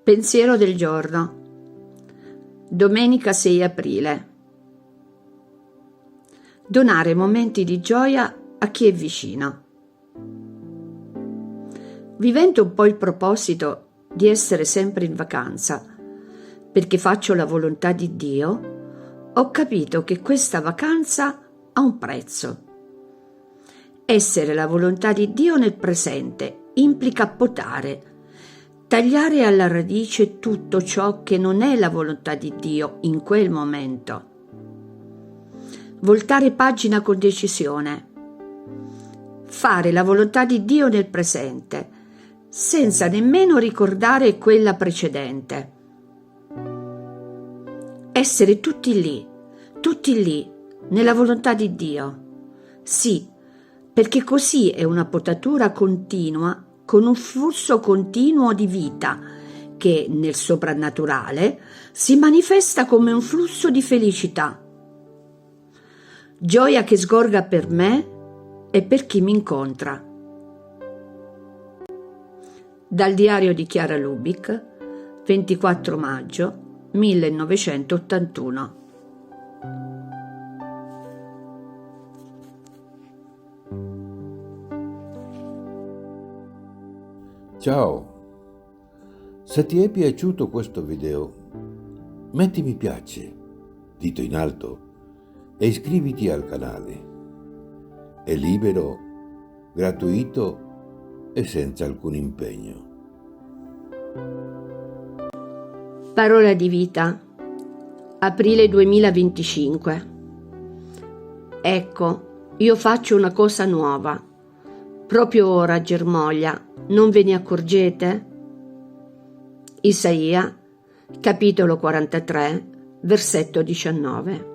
Pensiero del giorno. Domenica 6 aprile. Donare momenti di gioia a chi è vicino. Vivendo un po' il proposito di essere sempre in vacanza, perché faccio la volontà di Dio, ho capito che questa vacanza ha un prezzo. Essere la volontà di Dio nel presente implica potare, tagliare alla radice tutto ciò che non è la volontà di Dio in quel momento. Voltare pagina con decisione. Fare la volontà di Dio nel presente, senza nemmeno ricordare quella precedente. Essere tutti lì, nella volontà di Dio. Sì, perché così è una potatura continua con un flusso continuo di vita che nel soprannaturale si manifesta come un flusso di felicità. Gioia che sgorga per me e per chi mi incontra. Dal diario di Chiara Lubick, 24 maggio 1981. Ciao, se ti è piaciuto questo video, metti mi piace, dito in alto, e iscriviti al canale. È libero, gratuito e senza alcun impegno. Parola di vita. Aprile 2025. Ecco, io faccio una cosa nuova. Proprio ora germoglia. Non ve ne accorgete? Isaia, capitolo 43, versetto 19.